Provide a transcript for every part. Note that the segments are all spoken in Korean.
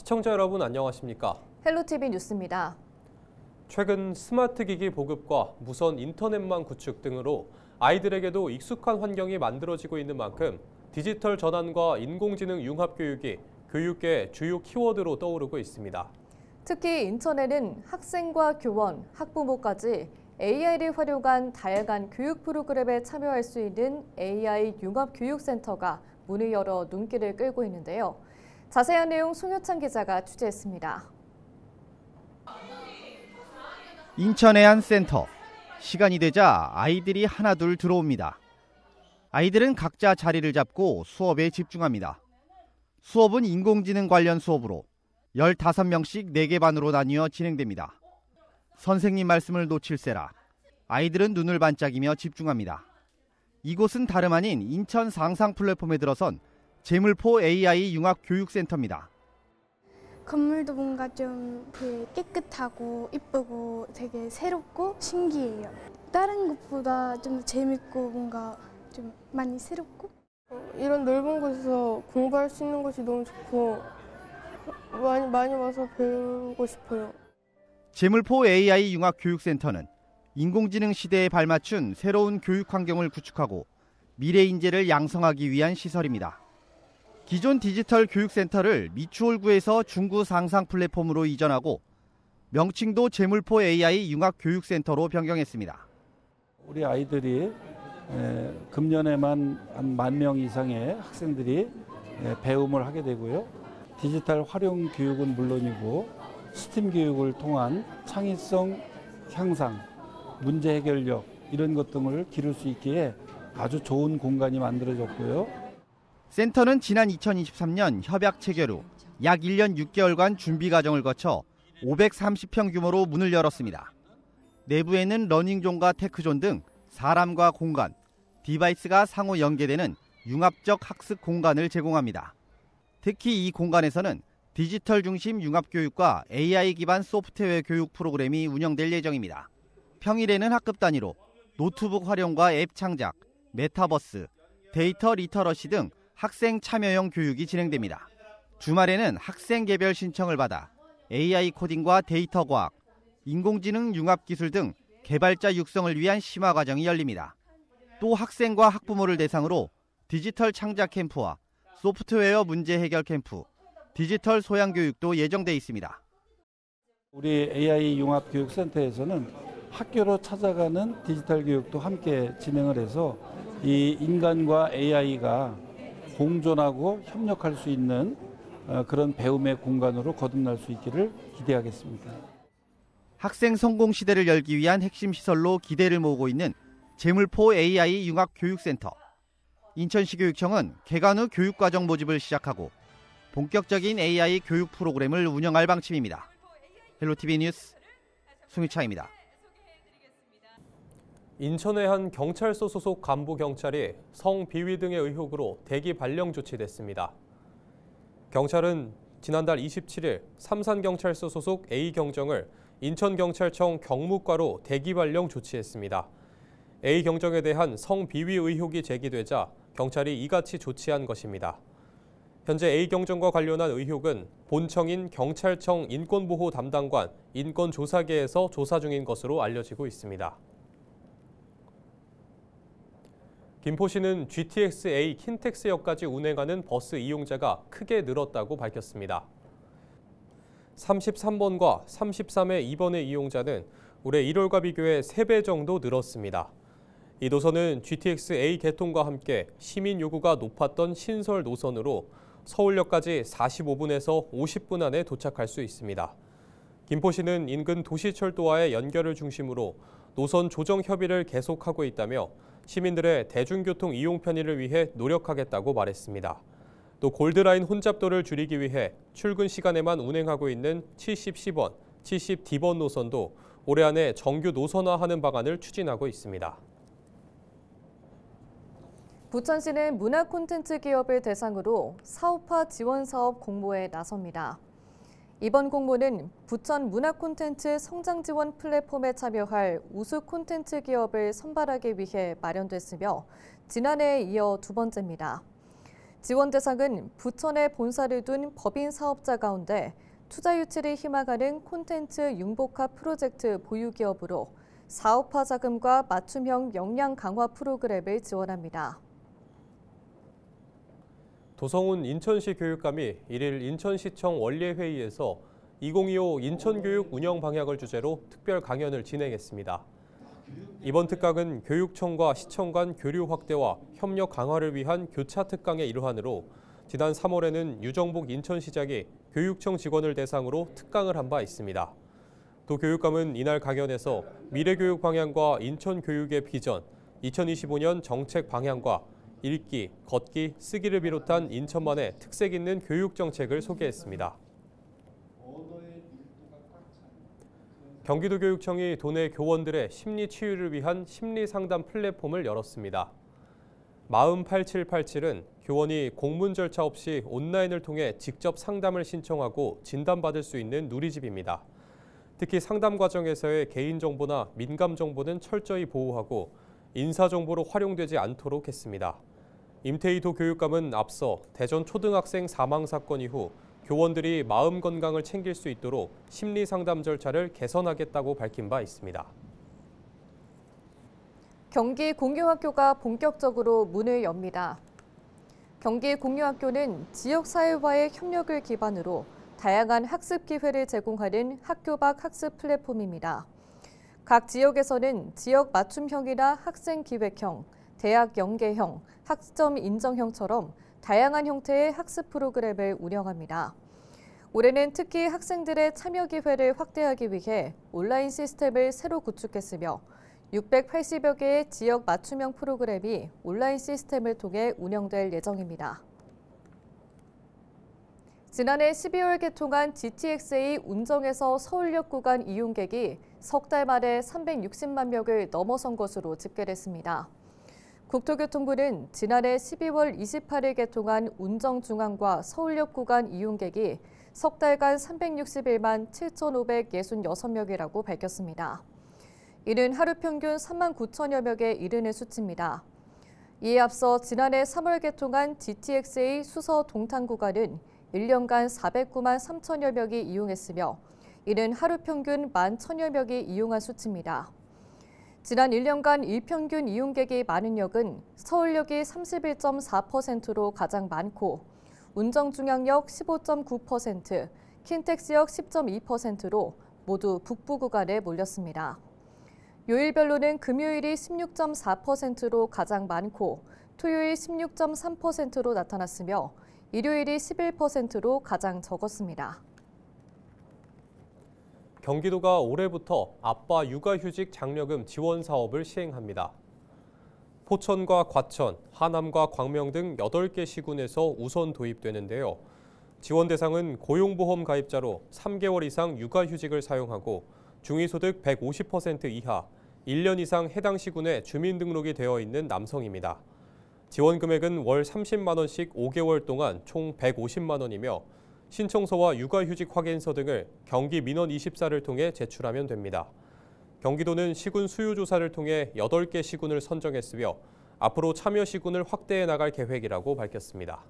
시청자 여러분 안녕하십니까? 헬로티비 뉴스입니다. 최근 스마트 기기 보급과 무선 인터넷망 구축 등으로 아이들에게도 익숙한 환경이 만들어지고 있는 만큼 디지털 전환과 인공지능 융합 교육이 교육계의 주요 키워드로 떠오르고 있습니다. 특히 인천에는 학생과 교원, 학부모까지 AI를 활용한 다양한 교육 프로그램에 참여할 수 있는 AI 융합교육센터가 문을 열어 눈길을 끌고 있는데요. 자세한 내용 송효찬 기자가 취재했습니다. 인천의 한 센터. 시간이 되자 아이들이 하나둘 들어옵니다. 아이들은 각자 자리를 잡고 수업에 집중합니다. 수업은 인공지능 관련 수업으로 15명씩 4개 반으로 나뉘어 진행됩니다. 선생님 말씀을 놓칠세라 아이들은 눈을 반짝이며 집중합니다. 이곳은 다름 아닌 인천 상상 플랫폼에 들어선 재물포 AI 융합교육센터입니다. 건물도 뭔가 좀 깨끗하고 이쁘고 되게 새롭고 신기해요. 다른 것보다 좀 재밌고 뭔가 좀 많이 새롭고. 이런 넓은 곳에서 공부할 수 있는 것이 너무 좋고 많이 와서 배우고 싶어요. 재물포 AI 융합교육센터는 인공지능 시대에 발맞춘 새로운 교육 환경을 구축하고 미래 인재를 양성하기 위한 시설입니다. 기존 디지털 교육센터를 미추홀구에서 중구 상상 플랫폼으로 이전하고 명칭도 재물포 AI 융합교육센터로 변경했습니다. 우리 아이들이 금년에만 한 10,000명 이상의 학생들이 배움을 하게 되고요. 디지털 활용 교육은 물론이고 스팀 교육을 통한 창의성 향상, 문제 해결력 이런 것 등을 기를 수 있기에 아주 좋은 공간이 만들어졌고요. 센터는 지난 2023년 협약 체결 후 약 1년 6개월간 준비 과정을 거쳐 530평 규모로 문을 열었습니다. 내부에는 러닝존과 테크존 등 사람과 공간, 디바이스가 상호 연계되는 융합적 학습 공간을 제공합니다. 특히 이 공간에서는 디지털 중심 융합교육과 AI 기반 소프트웨어 교육 프로그램이 운영될 예정입니다. 평일에는 학급 단위로 노트북 활용과 앱 창작, 메타버스, 데이터 리터러시 등 학생 참여형 교육이 진행됩니다. 주말에는 학생 개별 신청을 받아 AI 코딩과 데이터 과학, 인공지능 융합 기술 등 개발자 육성을 위한 심화 과정이 열립니다. 또 학생과 학부모를 대상으로 디지털 창작 캠프와 소프트웨어 문제 해결 캠프, 디지털 소양 교육도 예정돼 있습니다. 우리 AI 융합교육센터에서는 학교로 찾아가는 디지털 교육도 함께 진행을 해서 이 인간과 AI가 공존하고 협력할 수 있는 그런 배움의 공간으로 거듭날 수 있기를 기대하겠습니다. 학생 성공 시대를 열기 위한 핵심 시설로 기대를 모으고 있는 재물포 AI 융합교육센터. 인천시 교육청은 개관 후 교육과정 모집을 시작하고 본격적인 AI 교육 프로그램을 운영할 방침입니다. 헬로티비 뉴스 송유차입니다. 인천의 한 경찰서 소속 간부 경찰이 성비위 등의 의혹으로 대기 발령 조치됐습니다. 경찰은 지난달 27일 삼산경찰서 소속 A경정을 인천경찰청 경무과로 대기 발령 조치했습니다. A경정에 대한 성비위 의혹이 제기되자 경찰이 이같이 조치한 것입니다. 현재 A경정과 관련한 의혹은 본청인 경찰청 인권보호 담당관 인권조사계에서 조사 중인 것으로 알려지고 있습니다. 김포시는 GTX-A 킨텍스역까지 운행하는 버스 이용자가 크게 늘었다고 밝혔습니다. 33번과 33회 2번의 이용자는 올해 1월과 비교해 3배 정도 늘었습니다. 이 노선은 GTX-A 개통과 함께 시민 요구가 높았던 신설 노선으로 서울역까지 45분에서 50분 안에 도착할 수 있습니다. 김포시는 인근 도시철도와의 연결을 중심으로 노선 조정 협의를 계속하고 있다며 시민들의 대중교통 이용 편의를 위해 노력하겠다고 말했습니다. 또 골드라인 혼잡도를 줄이기 위해 출근 시간에만 운행하고 있는 70C번, 70D번 노선도 올해 안에 정규 노선화하는 방안을 추진하고 있습니다. 부천시는 문화 콘텐츠 기업을 대상으로 사업화 지원 사업 공모에 나섭니다. 이번 공모는 부천 문화 콘텐츠 성장 지원 플랫폼에 참여할 우수 콘텐츠 기업을 선발하기 위해 마련됐으며 지난해에 이어 두 번째입니다. 지원 대상은 부천에 본사를 둔 법인 사업자 가운데 투자 유치를 희망하는 콘텐츠 융복합 프로젝트 보유기업으로 사업화 자금과 맞춤형 역량 강화 프로그램을 지원합니다. 도성훈 인천시 교육감이 1일 인천시청 원례회의에서 2025 인천교육 운영 방향을 주제로 특별 강연을 진행했습니다. 이번 특강은 교육청과 시청 간 교류 확대와 협력 강화를 위한 교차 특강의 일환으로 지난 3월에는 유정복 인천시장이 교육청 직원을 대상으로 특강을 한 바 있습니다. 도 교육감은 이날 강연에서 미래교육 방향과 인천교육의 비전, 2025년 정책 방향과 읽기, 걷기, 쓰기를 비롯한 인천만의 특색 있는 교육 정책을 소개했습니다. 경기도교육청이 도내 교원들의 심리 치유를 위한 심리 상담 플랫폼을 열었습니다. 마음 8787은 교원이 공문 절차 없이 온라인을 통해 직접 상담을 신청하고 진단받을 수 있는 누리집입니다. 특히 상담 과정에서의 개인정보나 민감 정보는 철저히 보호하고 인사정보로 활용되지 않도록 했습니다. 임태희 도 교육감은 앞서 대전 초등학생 사망 사건 이후 교원들이 마음 건강을 챙길 수 있도록 심리 상담 절차를 개선하겠다고 밝힌 바 있습니다. 경기 공유학교가 본격적으로 문을 엽니다. 경기 공유학교는 지역사회와의 협력을 기반으로 다양한 학습 기회를 제공하는 학교 밖 학습 플랫폼입니다. 각 지역에서는 지역 맞춤형이나 학생 기획형, 대학 연계형, 학점 인정형처럼 다양한 형태의 학습 프로그램을 운영합니다. 올해는 특히 학생들의 참여 기회를 확대하기 위해 온라인 시스템을 새로 구축했으며 680여 개의 지역 맞춤형 프로그램이 온라인 시스템을 통해 운영될 예정입니다. 지난해 12월 개통한 GTX-A 운정에서 서울역 구간 이용객이 석 달 만에 360만 명을 넘어선 것으로 집계됐습니다. 국토교통부는 지난해 12월 28일 개통한 운정중앙과 서울역 구간 이용객이 석 달간 361만 7,566명이라고 밝혔습니다. 이는 하루 평균 3만 9천여 명에 이르는 수치입니다. 이에 앞서 지난해 3월 개통한 GTX-A 수서 동탄 구간은 1년간 409만 3천여 명이 이용했으며 이는 하루 평균 1만 1천여 명이 이용한 수치입니다. 지난 1년간 일평균 이용객이 많은 역은 서울역이 31.4%로 가장 많고 운정중앙역 15.9%, 킨텍스역 10.2%로 모두 북부 구간에 몰렸습니다. 요일별로는 금요일이 16.4%로 가장 많고 토요일 16.3%로 나타났으며 일요일이 11%로 가장 적었습니다. 경기도가 올해부터 아빠 육아휴직 장려금 지원 사업을 시행합니다. 포천과 과천, 하남과 광명 등 8개 시군에서 우선 도입되는데요. 지원 대상은 고용보험 가입자로 3개월 이상 육아휴직을 사용하고 중위소득 150% 이하, 1년 이상 해당 시군에 주민등록이 되어 있는 남성입니다. 지원 금액은 월 30만 원씩 5개월 동안 총 150만 원이며 신청서와 육아휴직 확인서 등을 경기민원24를 통해 제출하면 됩니다. 경기도는 시군 수요조사를 통해 8개 시군을 선정했으며 앞으로 참여 시군을 확대해 나갈 계획이라고 밝혔습니다.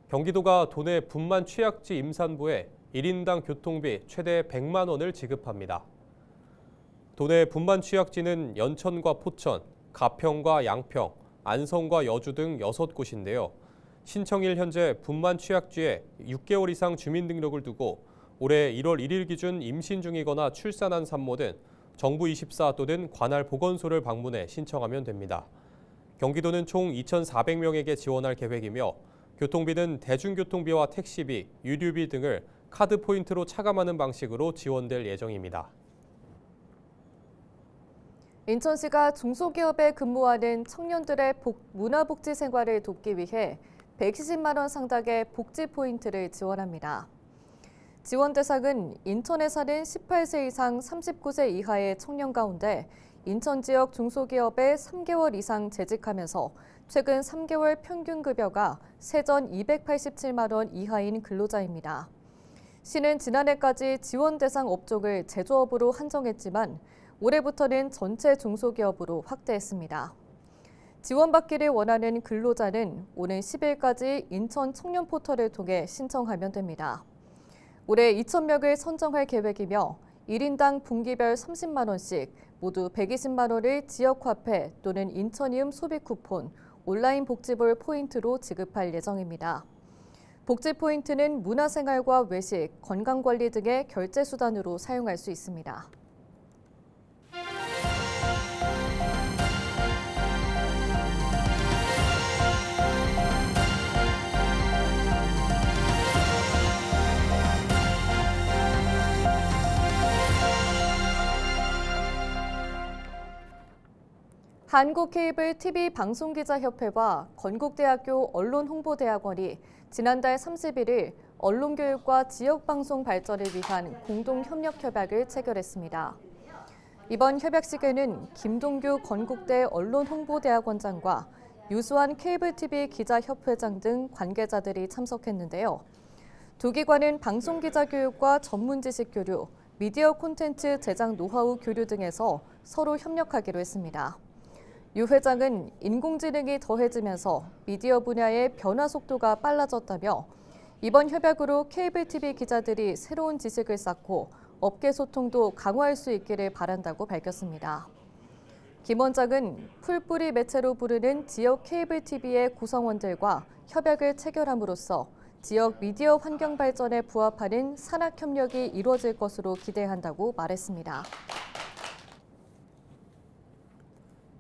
경기도가 도내 분만 취약지 임산부에 1인당 교통비 최대 100만 원을 지급합니다. 도내 분만 취약지는 연천과 포천, 가평과 양평, 안성과 여주 등 6곳인데요. 신청일 현재 분만 취약지에 6개월 이상 주민등록을 두고 올해 1월 1일 기준 임신 중이거나 출산한 산모는 정부24 또는 관할 보건소를 방문해 신청하면 됩니다. 경기도는 총 2,400명에게 지원할 계획이며 교통비는 대중교통비와 택시비, 유류비 등을 카드 포인트로 차감하는 방식으로 지원될 예정입니다. 인천시가 중소기업에 근무하는 청년들의 문화복지 생활을 돕기 위해 120만 원 상당의 복지 포인트를 지원합니다. 지원 대상은 인천에 사는 18세 이상 39세 이하의 청년 가운데 인천 지역 중소기업에 3개월 이상 재직하면서 최근 3개월 평균 급여가 세전 287만 원 이하인 근로자입니다. 시는 지난해까지 지원 대상 업종을 제조업으로 한정했지만 올해부터는 전체 중소기업으로 확대했습니다. 지원받기를 원하는 근로자는 오는 10일까지 인천 청년 포털을 통해 신청하면 됩니다. 올해 2,000명을 선정할 계획이며 1인당 분기별 30만 원씩 모두 120만 원을 지역화폐 또는 인천이음 소비 쿠폰, 온라인 복지볼 포인트로 지급할 예정입니다. 복지 포인트는 문화생활과 외식, 건강관리 등의 결제 수단으로 사용할 수 있습니다. 한국케이블TV방송기자협회와 건국대학교 언론홍보대학원이 지난달 31일 언론교육과 지역방송 발전을 위한 공동협력협약을 체결했습니다. 이번 협약식에는 김동규 건국대 언론홍보대학원장과 유수환 케이블TV 기자협회장 등 관계자들이 참석했는데요. 두 기관은 방송기자 교육과 전문지식 교류, 미디어 콘텐츠 제작 노하우 교류 등에서 서로 협력하기로 했습니다. 유 회장은 인공지능이 더해지면서 미디어 분야의 변화 속도가 빨라졌다며 이번 협약으로 케이블TV 기자들이 새로운 지식을 쌓고 업계 소통도 강화할 수 있기를 바란다고 밝혔습니다. 김 원장은 풀뿌리 매체로 부르는 지역 케이블TV의 구성원들과 협약을 체결함으로써 지역 미디어 환경 발전에 부합하는 산학협력이 이루어질 것으로 기대한다고 말했습니다.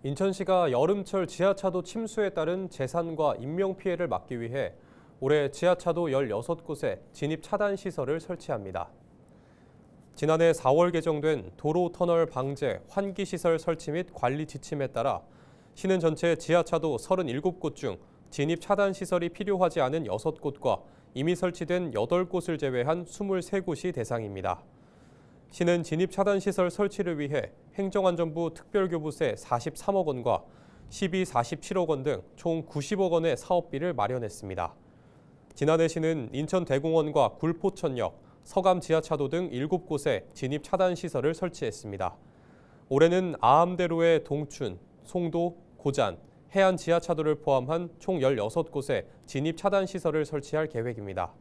인천시가 여름철 지하차도 침수에 따른 재산과 인명피해를 막기 위해 올해 지하차도 16곳에 진입 차단 시설을 설치합니다. 지난해 4월 개정된 도로 터널 방제 환기시설 설치 및 관리 지침에 따라 시는 전체 지하차도 37곳 중 진입 차단 시설이 필요하지 않은 6곳과 이미 설치된 8곳을 제외한 23곳이 대상입니다. 시는 진입 차단 시설 설치를 위해 행정안전부 특별교부세 43억 원과 시비 47억 원 등 총 90억 원의 사업비를 마련했습니다. 지난해 시는 인천대공원과 굴포천역, 서감 지하차도 등 7곳에 진입 차단 시설을 설치했습니다. 올해는 아암대로의 동춘, 송도, 고잔, 해안 지하차도를 포함한 총 16곳에 진입 차단 시설을 설치할 계획입니다.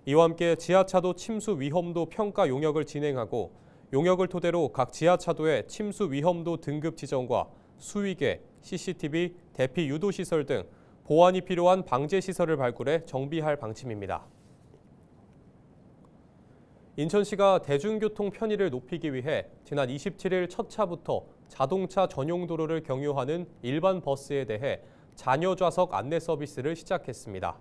이와 함께 지하차도 침수 위험도 평가 용역을 진행하고 용역을 토대로 각 지하차도의 침수 위험도 등급 지정과 수위계, CCTV, 대피 유도 시설 등 보완이 필요한 방제 시설을 발굴해 정비할 방침입니다. 인천시가 대중교통 편의를 높이기 위해 지난 27일 첫 차부터 자동차 전용 도로를 경유하는 일반 버스에 대해 자녀 좌석 안내 서비스를 시작했습니다.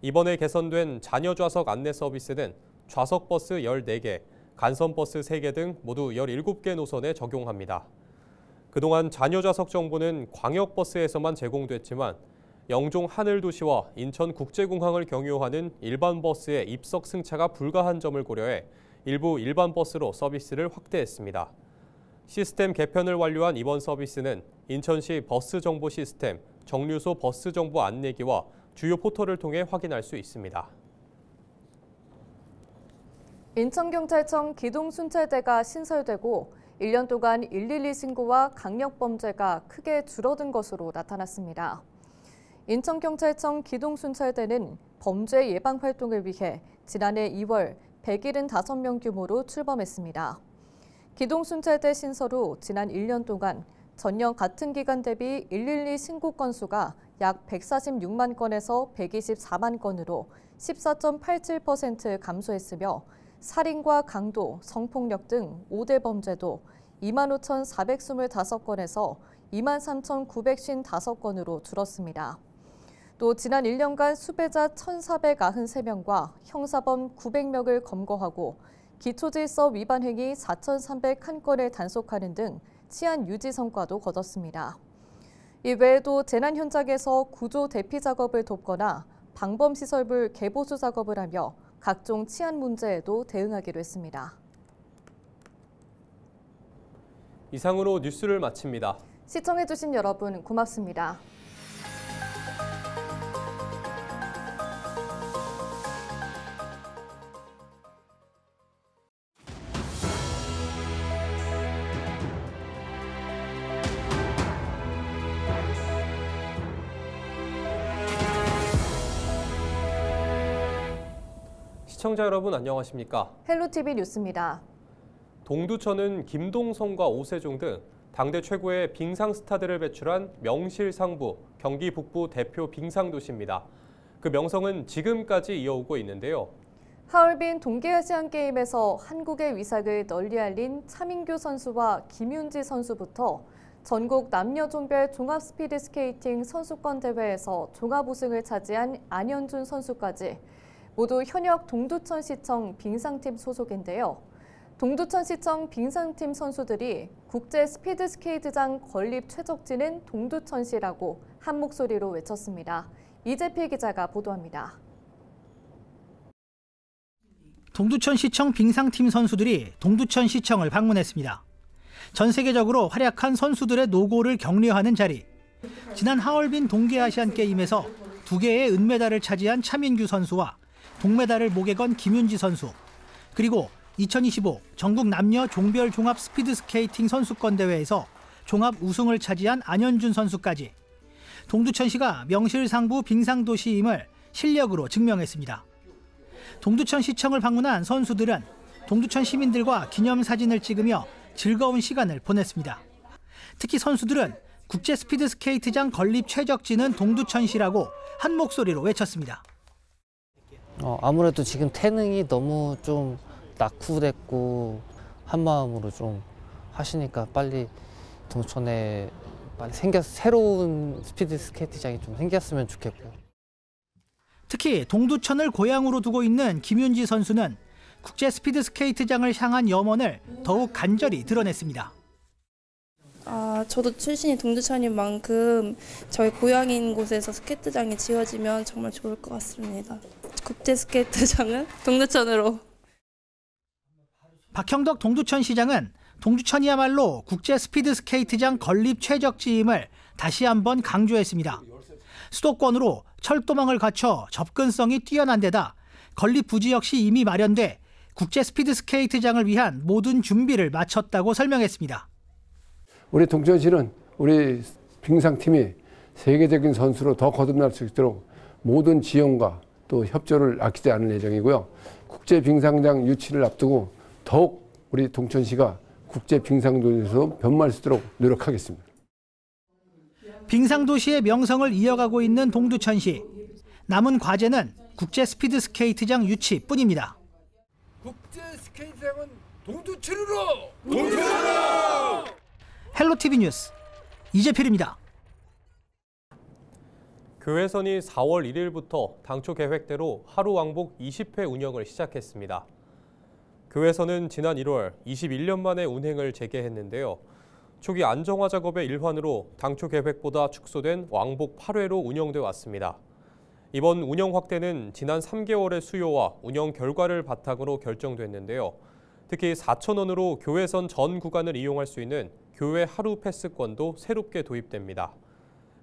이번에 개선된 자녀 좌석 안내 서비스는 좌석버스 14개, 간선버스 3개 등 모두 17개 노선에 적용합니다. 그동안 자녀 좌석 정보는 광역버스에서만 제공됐지만 영종 하늘도시와 인천국제공항을 경유하는 일반 버스의 입석 승차가 불가한 점을 고려해 일부 일반 버스로 서비스를 확대했습니다. 시스템 개편을 완료한 이번 서비스는 인천시 버스 정보 시스템, 정류소 버스 정보 안내기와 주요 포털을 통해 확인할 수 있습니다. 인천경찰청 기동순찰대가 신설되고 1년 동안 112 신고와 강력범죄가 크게 줄어든 것으로 나타났습니다. 인천경찰청 기동순찰대는 범죄 예방 활동을 위해 지난해 2월 175명 규모로 출범했습니다. 기동순찰대 신설 후 지난 1년 동안 전년 같은 기간 대비 112 신고 건수가 약 146만 건에서 124만 건으로 14.87% 감소했으며 살인과 강도, 성폭력 등 5대 범죄도 25,425건에서 23,955건으로 줄었습니다. 또 지난 1년간 수배자 1,493명과 형사범 900명을 검거하고 기초질서 위반 행위 4,301건을 단속하는 등 치안 유지 성과도 거뒀습니다. 이외에도 재난 현장에서 구조 대피 작업을 돕거나 방범시설물 개보수 작업을 하며 각종 치안 문제에도 대응하기로 했습니다. 이상으로 뉴스를 마칩니다. 시청해주신 여러분 고맙습니다. 시청자 여러분 안녕하십니까? 헬로티비 뉴스입니다. 동두천은 김동성과 오세종 등 당대 최고의 빙상 스타들을 배출한 명실상부 경기 북부 대표 빙상도시입니다. 그 명성은 지금까지 이어오고 있는데요. 하얼빈 동계아시안게임에서 한국의 위상을 널리 알린 차민규 선수와 김윤지 선수부터 전국 남녀 종별 종합 스피드 스케이팅 선수권 대회에서 종합 우승을 차지한 안현준 선수까지 모두 현역 동두천시청 빙상팀 소속인데요. 동두천시청 빙상팀 선수들이 국제 스피드 스케이트장 건립 최적지는 동두천시라고 한 목소리로 외쳤습니다. 이재필 기자가 보도합니다. 동두천시청 빙상팀 선수들이 동두천시청을 방문했습니다. 전 세계적으로 활약한 선수들의 노고를 격려하는 자리. 지난 하얼빈 동계아시안게임에서 2개의 은메달을 차지한 차민규 선수와 동메달을 목에 건 김윤지 선수, 그리고 2025 전국 남녀 종별 종합 스피드 스케이팅 선수권 대회에서 종합 우승을 차지한 안현준 선수까지 동두천시가 명실상부 빙상도시임을 실력으로 증명했습니다. 동두천시청을 방문한 선수들은 동두천 시민들과 기념사진을 찍으며 즐거운 시간을 보냈습니다. 특히 선수들은 국제 스피드 스케이트장 건립 최적지는 동두천시라고 한 목소리로 외쳤습니다. 아무래도 지금 태능이 너무 좀 낙후됐고 한마음으로 좀 하시니까 빨리 동천에 빨리 새로운 스피드 스케이트장이 좀 생겼으면 좋겠고. 특히 동두천을 고향으로 두고 있는 김윤지 선수는 국제 스피드 스케이트장을 향한 염원을 더욱 간절히 드러냈습니다. 저도 출신이 동두천인 만큼 저희 고향인 곳에서 스케이트장이 지어지면 정말 좋을 것 같습니다. 국제 스케이트장은 동두천으로. 박형덕 동두천시장은 동두천이야말로 국제 스피드 스케이트장 건립 최적지임을 다시 한번 강조했습니다. 수도권으로 철도망을 갖춰 접근성이 뛰어난 데다 건립 부지 역시 이미 마련돼 국제 스피드 스케이트장을 위한 모든 준비를 마쳤다고 설명했습니다. 우리 동천시는 우리 빙상팀이 세계적인 선수로 더 거듭날 수 있도록 모든 지원과 또 협조를 아끼지 않을 예정이고요. 국제 빙상장 유치를 앞두고 더욱 우리 동천시가 국제 빙상도시로 변모할 수 있도록 노력하겠습니다. 빙상도시의 명성을 이어가고 있는 동두천시. 남은 과제는 국제 스피드 스케이트장 유치뿐입니다. 국제 스케이트장은 동두천으로! 헬로티비 뉴스 이재필입니다. 교회선이 4월 1일부터 당초 계획대로 하루 왕복 20회 운영을 시작했습니다. 교회선은 지난 1월 21년 만에 운행을 재개했는데요. 초기 안정화 작업의 일환으로 당초 계획보다 축소된 왕복 8회로 운영돼 왔습니다. 이번 운영 확대는 지난 3개월의 수요와 운영 결과를 바탕으로 결정됐는데요. 특히 4,000원으로 교회선 전 구간을 이용할 수 있는 교회 하루 패스권도 새롭게 도입됩니다.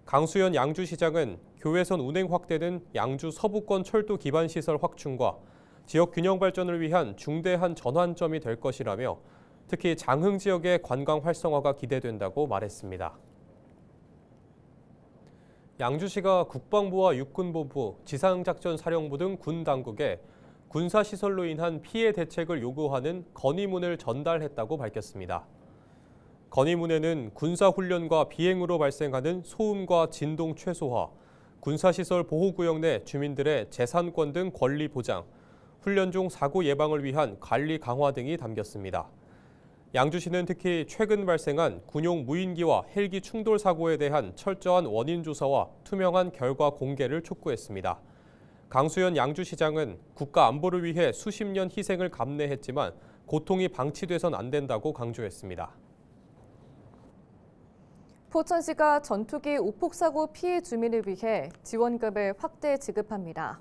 강수현 양주시장은 교회선 운행 확대는 양주 서부권 철도 기반 시설 확충과 지역 균형 발전을 위한 중대한 전환점이 될 것이라며 특히 장흥 지역의 관광 활성화가 기대된다고 말했습니다. 양주시가 국방부와 육군본부, 지상작전사령부 등 군 당국에 군사시설로 인한 피해 대책을 요구하는 건의문을 전달했다고 밝혔습니다. 건의문에는 군사훈련과 비행으로 발생하는 소음과 진동 최소화, 군사시설 보호구역 내 주민들의 재산권 등 권리 보장, 훈련 중 사고 예방을 위한 관리 강화 등이 담겼습니다. 양주시는 특히 최근 발생한 군용 무인기와 헬기 충돌 사고에 대한 철저한 원인 조사와 투명한 결과 공개를 촉구했습니다. 강수현 양주시장은 국가 안보를 위해 수십 년 희생을 감내했지만 고통이 방치돼선 안 된다고 강조했습니다. 포천시가 전투기 오폭사고 피해 주민을 위해 지원금을 확대 지급합니다.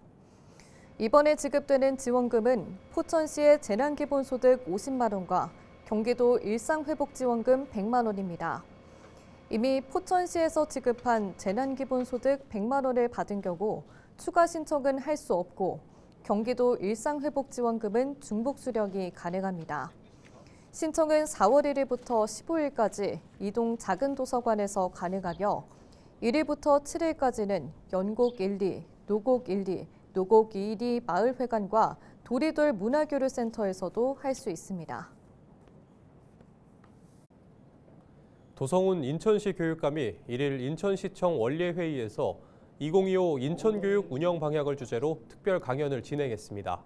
이번에 지급되는 지원금은 포천시의 재난기본소득 50만 원과 경기도 일상회복지원금 100만 원입니다. 이미 포천시에서 지급한 재난기본소득 100만 원을 받은 경우 추가 신청은 할 수 없고 경기도 일상회복지원금은 중복 수령이 가능합니다. 신청은 4월 1일부터 15일까지 이동 작은 도서관에서 가능하며 1일부터 7일까지는 연곡 1, 2, 노곡 1, 2, 노곡 2, 2 마을회관과 도리돌 문화교류센터에서도 할 수 있습니다. 도성훈 인천시 교육감이 1일 인천시청 원례회의에서 2025 인천교육 운영 방향을 주제로 특별 강연을 진행했습니다.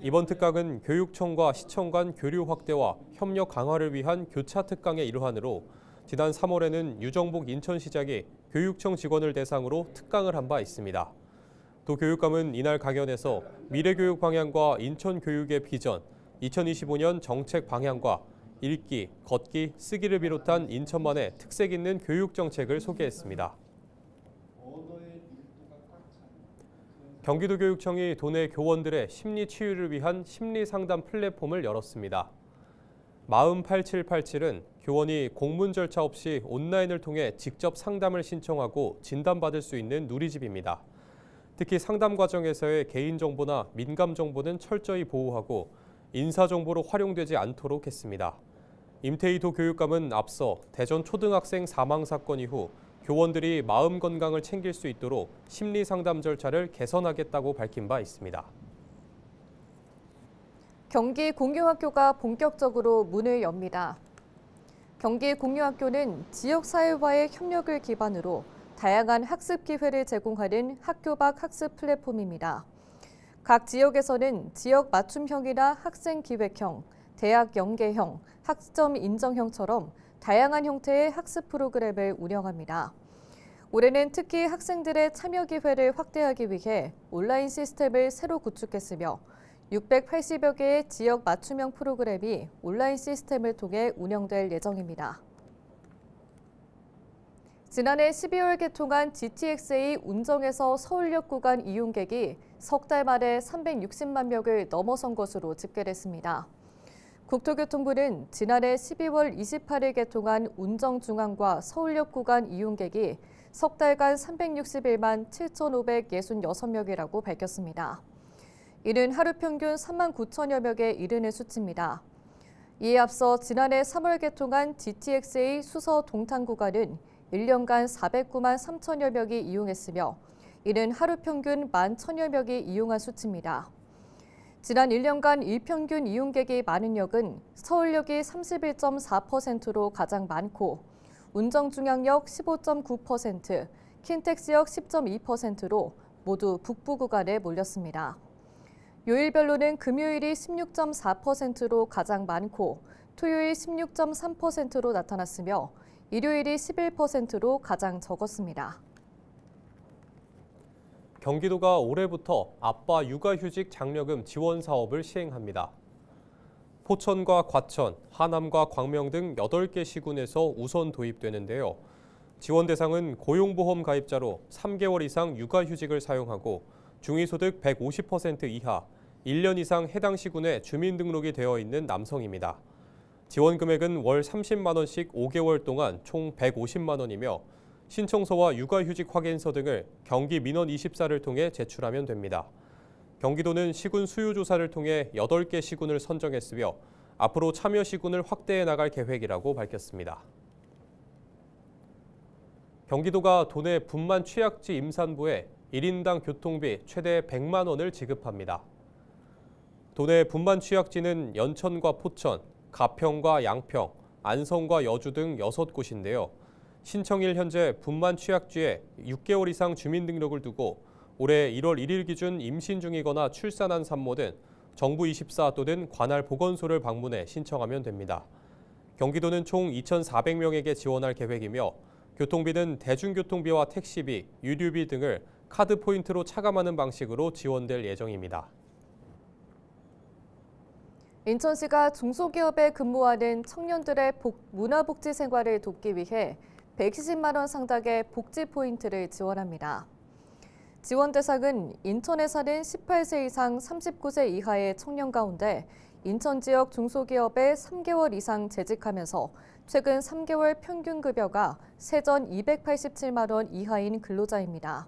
이번 특강은 교육청과 시청 간 교류 확대와 협력 강화를 위한 교차 특강의 일환으로 지난 3월에는 유정복 인천시장이 교육청 직원을 대상으로 특강을 한 바 있습니다. 도 교육감은 이날 강연에서 미래교육 방향과 인천교육의 비전, 2025년 정책 방향과 읽기, 걷기, 쓰기를 비롯한 인천만의 특색 있는 교육 정책을 소개했습니다. 경기도교육청이 도내 교원들의 심리 치유를 위한 심리 상담 플랫폼을 열었습니다. 마음 8787은 교원이 공문 절차 없이 온라인을 통해 직접 상담을 신청하고 진단받을 수 있는 누리집입니다. 특히 상담 과정에서의 개인정보나 민감정보는 철저히 보호하고 인사정보로 활용되지 않도록 했습니다. 임태희 도 교육감은 앞서 대전 초등학생 사망 사건 이후 교원들이 마음 건강을 챙길 수 있도록 심리 상담 절차를 개선하겠다고 밝힌 바 있습니다. 경기 공유학교가 본격적으로 문을 엽니다. 경기 공유학교는 지역사회와의 협력을 기반으로 다양한 학습 기회를 제공하는 학교 밖 학습 플랫폼입니다. 각 지역에서는 지역 맞춤형이나 학생 기획형, 대학 연계형, 학점 인정형처럼 다양한 형태의 학습 프로그램을 운영합니다. 올해는 특히 학생들의 참여 기회를 확대하기 위해 온라인 시스템을 새로 구축했으며 680여 개의 지역 맞춤형 프로그램이 온라인 시스템을 통해 운영될 예정입니다. 지난해 12월 개통한 GTX-A 운정에서 서울역 구간 이용객이 석 달 만에 360만 명을 넘어선 것으로 집계됐습니다. 국토교통부는 지난해 12월 28일 개통한 운정중앙과 서울역 구간 이용객이 석 달간 361만 7,566명이라고 밝혔습니다. 이는 하루 평균 3만 9천여 명에 이르는 수치입니다. 이에 앞서 지난해 3월 개통한 GTX-A 수서 동탄 구간은 1년간 409만 3천여 명이 이용했으며 이는 하루 평균 1만 1천여 명이 이용한 수치입니다. 지난 1년간 일평균 이용객이 많은 역은 서울역이 31.4%로 가장 많고 운정중앙역 15.9%, 킨텍스역 10.2%로 모두 북부 구간에 몰렸습니다. 요일별로는 금요일이 16.4%로 가장 많고 토요일 16.3%로 나타났으며 일요일이 11%로 가장 적었습니다. 경기도가 올해부터 아빠 육아휴직 장려금 지원 사업을 시행합니다. 포천과 과천, 하남과 광명 등 8개 시군에서 우선 도입되는데요. 지원 대상은 고용보험 가입자로 3개월 이상 육아휴직을 사용하고 중위소득 150% 이하, 1년 이상 해당 시군에 주민등록이 되어 있는 남성입니다. 지원 금액은 월 30만 원씩 5개월 동안 총 150만 원이며 신청서와 육아휴직 확인서 등을 경기민원24를 통해 제출하면 됩니다. 경기도는 시군 수요 조사를 통해 8개 시군을 선정했으며 앞으로 참여 시군을 확대해 나갈 계획이라고 밝혔습니다. 경기도가 도내 분만 취약지 임산부에 1인당 교통비 최대 100만 원을 지급합니다. 도내 분만 취약지는 연천과 포천, 가평과 양평, 안성과 여주 등 6곳인데요. 신청일 현재 분만 취약지에 6개월 이상 주민등록을 두고 올해 1월 1일 기준 임신 중이거나 출산한 산모는 정부24 또는 관할 보건소를 방문해 신청하면 됩니다. 경기도는 총 2,400명에게 지원할 계획이며 교통비는 대중교통비와 택시비, 유류비 등을 카드 포인트로 차감하는 방식으로 지원될 예정입니다. 인천시가 중소기업에 근무하는 청년들의 문화복지 생활을 돕기 위해 120만 원 상당의 복지 포인트를 지원합니다. 지원 대상은 인천에 사는 18세 이상 39세 이하의 청년 가운데 인천 지역 중소기업에 3개월 이상 재직하면서 최근 3개월 평균 급여가 세전 287만 원 이하인 근로자입니다.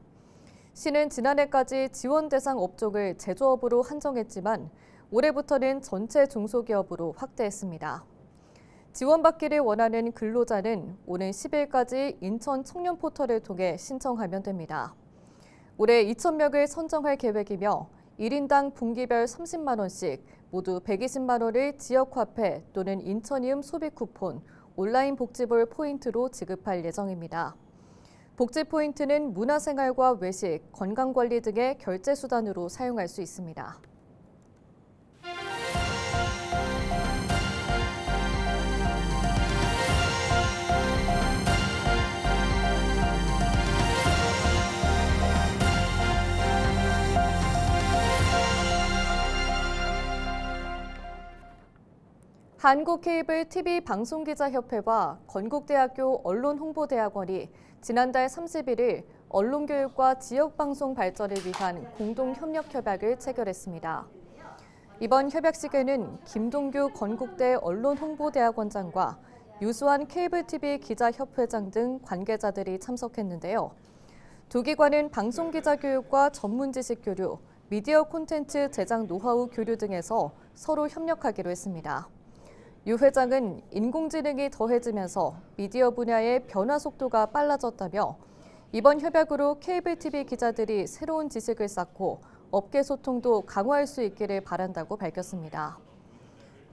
시는 지난해까지 지원 대상 업종을 제조업으로 한정했지만 올해부터는 전체 중소기업으로 확대했습니다. 지원받기를 원하는 근로자는 오는 10일까지 인천 청년 포털을 통해 신청하면 됩니다. 올해 2,000명을 선정할 계획이며 1인당 분기별 30만 원씩 모두 120만 원을 지역화폐 또는 인천이음 소비 쿠폰, 온라인 복지볼 포인트로 지급할 예정입니다. 복지 포인트는 문화생활과 외식, 건강관리 등의 결제 수단으로 사용할 수 있습니다. 한국케이블TV방송기자협회와 건국대학교 언론홍보대학원이 지난달 31일 언론교육과 지역방송 발전을 위한 공동협력협약을 체결했습니다. 이번 협약식에는 김동규 건국대 언론홍보대학원장과 유수환 케이블TV 기자협회장 등 관계자들이 참석했는데요. 두 기관은 방송기자 교육과 전문지식 교류, 미디어 콘텐츠 제작 노하우 교류 등에서 서로 협력하기로 했습니다. 유 회장은 인공지능이 더해지면서 미디어 분야의 변화 속도가 빨라졌다며 이번 협약으로 케이블TV 기자들이 새로운 지식을 쌓고 업계 소통도 강화할 수 있기를 바란다고 밝혔습니다.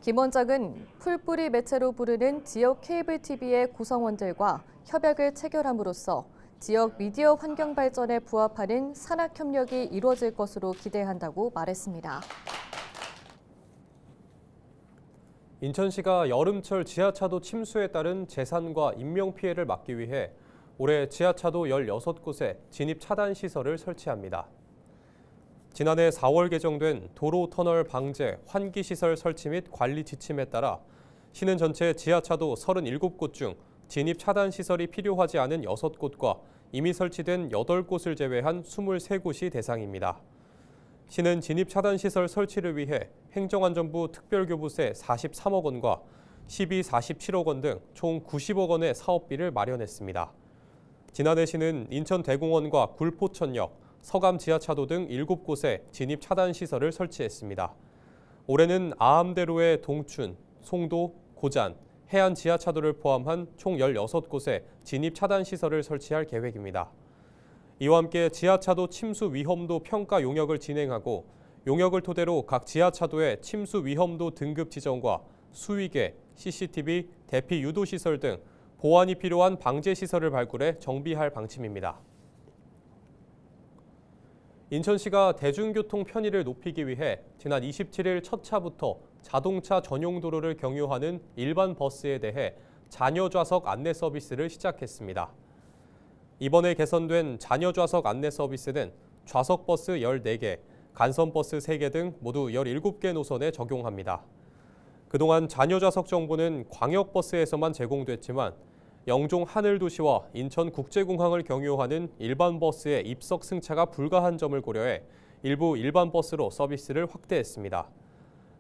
김 원장은 풀뿌리 매체로 부르는 지역 케이블TV의 구성원들과 협약을 체결함으로써 지역 미디어 환경 발전에 부합하는 산학 협력이 이루어질 것으로 기대한다고 말했습니다. 인천시가 여름철 지하차도 침수에 따른 재산과 인명피해를 막기 위해 올해 지하차도 16곳에 진입 차단 시설을 설치합니다. 지난해 4월 개정된 도로 터널 방제, 환기 시설 설치 및 관리 지침에 따라 시는 전체 지하차도 37곳 중 진입 차단 시설이 필요하지 않은 6곳과 이미 설치된 8곳을 제외한 23곳이 대상입니다. 시는 진입 차단 시설 설치를 위해 행정안전부 특별교부세 43억 원과 시비 47억 원 등 총 90억 원의 사업비를 마련했습니다. 지난해 시는 인천대공원과 굴포천역, 서감 지하차도 등 7곳에 진입 차단 시설을 설치했습니다. 올해는 아암대로의 동춘, 송도, 고잔, 해안 지하차도를 포함한 총 16곳에 진입 차단 시설을 설치할 계획입니다. 이와 함께 지하차도 침수 위험도 평가 용역을 진행하고 용역을 토대로 각 지하차도의 침수 위험도 등급 지정과 수위계, CCTV, 대피 유도 시설 등 보완이 필요한 방제 시설을 발굴해 정비할 방침입니다. 인천시가 대중교통 편의를 높이기 위해 지난 27일 첫 차부터 자동차 전용 도로를 경유하는 일반 버스에 대해 자녀 좌석 안내 서비스를 시작했습니다. 이번에 개선된 자녀 좌석 안내 서비스는 좌석 버스 14개, 간선 버스 3개 등 모두 17개 노선에 적용합니다. 그동안 자녀 좌석 정보는 광역버스에서만 제공됐지만 영종 하늘도시와 인천국제공항을 경유하는 일반 버스의 입석 승차가 불가한 점을 고려해 일부 일반 버스로 서비스를 확대했습니다.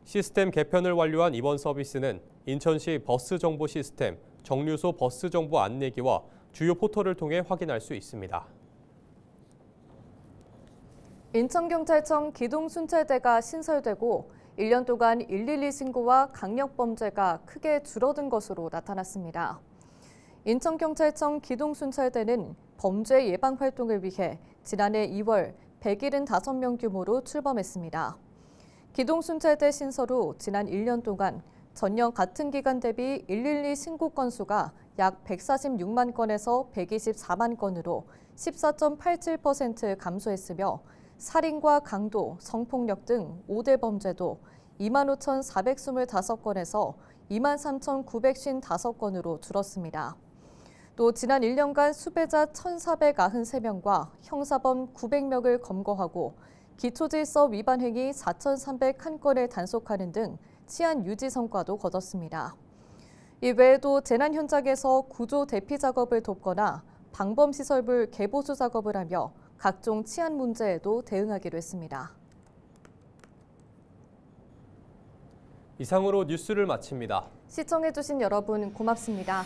시스템 개편을 완료한 이번 서비스는 인천시 버스 정보 시스템, 정류소 버스 정보 안내기와 주요 포털을 통해 확인할 수 있습니다. 인천경찰청 기동순찰대가 신설되고 1년 동안 112 신고와 강력범죄가 크게 줄어든 것으로 나타났습니다. 인천경찰청 기동순찰대는 범죄 예방 활동을 위해 지난해 2월 175명 규모로 출범했습니다. 기동순찰대 신설 후 지난 1년 동안 전년 같은 기간 대비 112 신고 건수가 약 146만 건에서 124만 건으로 14.87% 감소했으며 살인과 강도, 성폭력 등 5대 범죄도 25,425건에서 23,955건으로 줄었습니다. 또 지난 1년간 수배자 1,493명과 형사범 900명을 검거하고 기초질서 위반 행위 4,301건을 단속하는 등 치안 유지 성과도 거뒀습니다. 이외에도 재난 현장에서 구조 대피 작업을 돕거나 방범시설물 개보수 작업을 하며 각종 치안 문제에도 대응하기로 했습니다. 이상으로 뉴스를 마칩니다. 시청해주신 여러분 고맙습니다.